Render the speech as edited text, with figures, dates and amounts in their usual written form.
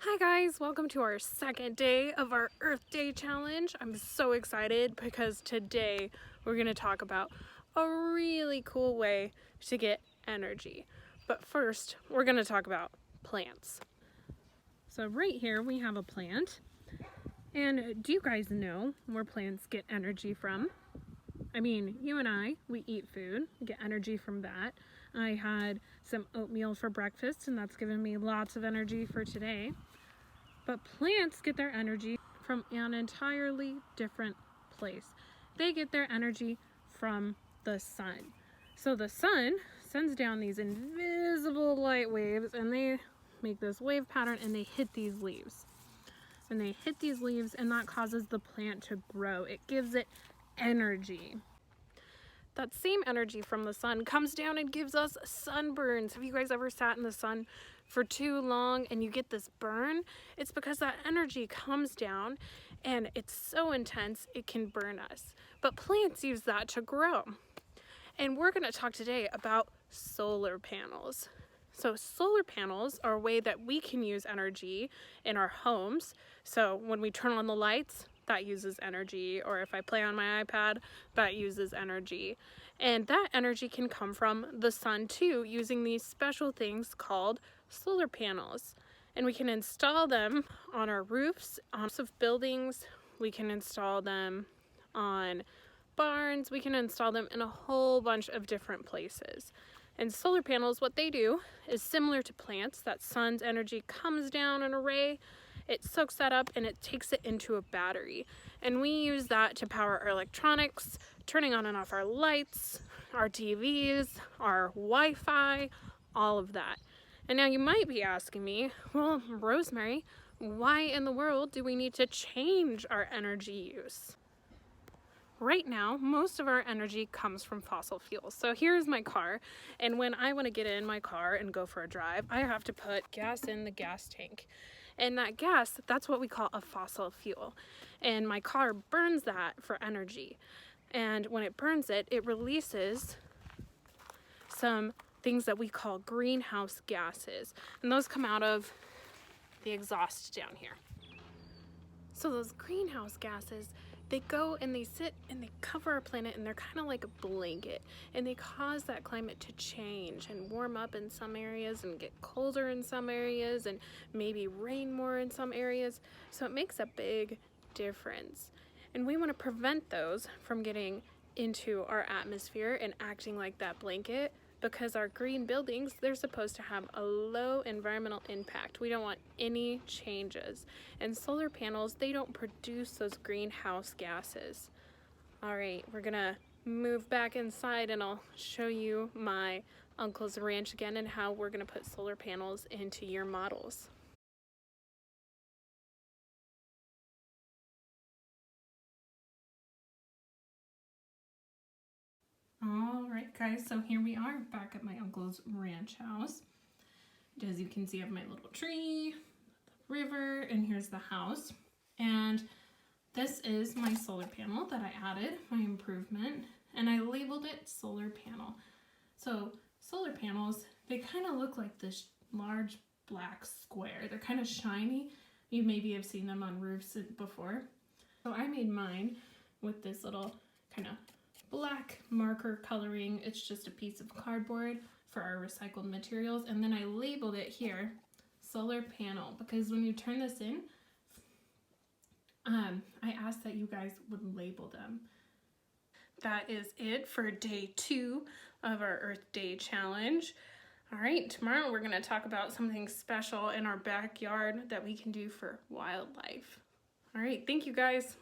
Hi guys, welcome to our second day of our Earth Day challenge. I'm so excited because today we're going to talk about a really cool way to get energy. But first, we're going to talk about plants. So right here we have a plant. And do you guys know where plants get energy from? I mean, you and I, we eat food, get energy from that. I had some oatmeal for breakfast and that's given me lots of energy for today. But plants get their energy from an entirely different place. They get their energy from the sun. So the sun sends down these invisible light waves and they make this wave pattern and they hit these leaves. And they hit these leaves and that causes the plant to grow. It gives it energy. That same energy from the sun comes down and gives us sunburns. Have you guys ever sat in the sun for too long and you get this burn? It's because that energy comes down and it's so intense it can burn us. But plants use that to grow. And we're going to talk today about solar panels. So solar panels are a way that we can use energy in our homes. So when we turn on the lights, that uses energy, or if I play on my iPad, that uses energy. And that energy can come from the sun too, using these special things called solar panels. And we can install them on our roofs, on roofs of buildings, we can install them on barns, we can install them in a whole bunch of different places. And solar panels, what they do is similar to plants. That sun's energy comes down in a ray, it soaks that up and it takes it into a battery. And we use that to power our electronics, turning on and off our lights, our TVs, our Wi-Fi, all of that. And now you might be asking me, well, Rosemary, why in the world do we need to change our energy use? Right now, most of our energy comes from fossil fuels. So here's my car, and when I want to get in my car and go for a drive, I have to put gas in the gas tank. And that gas, that's what we call a fossil fuel. And my car burns that for energy. And when it burns it, it releases some things that we call greenhouse gases. And those come out of the exhaust down here. So those greenhouse gases, they go and they sit and they cover our planet and they're kind of like a blanket and they cause that climate to change and warm up in some areas and get colder in some areas and maybe rain more in some areas. So it makes a big difference. And we want to prevent those from getting into our atmosphere and acting like that blanket, because our green buildings, they're supposed to have a low environmental impact. We don't want any changes. And solar panels, they don't produce those greenhouse gases. All right, we're gonna move back inside and I'll show you my uncle's ranch again and how we're gonna put solar panels into your models. All right, guys, so here we are back at my uncle's ranch house. As you can see, I have my little tree, the river, and here's the house. And this is my solar panel that I added, my improvement, and I labeled it solar panel. So solar panels, they kind of look like this large black square. They're kind of shiny. You maybe have seen them on roofs before. So I made mine with this little kind of black marker coloring. It's just a piece of cardboard for our recycled materials, and then I labeled it here solar panel, because when you turn this in, I asked that you guys would label them. That is it for day 2 of our Earth Day challenge. All right, tomorrow we're going to talk about something special in our backyard that we can do for wildlife. All right, thank you guys.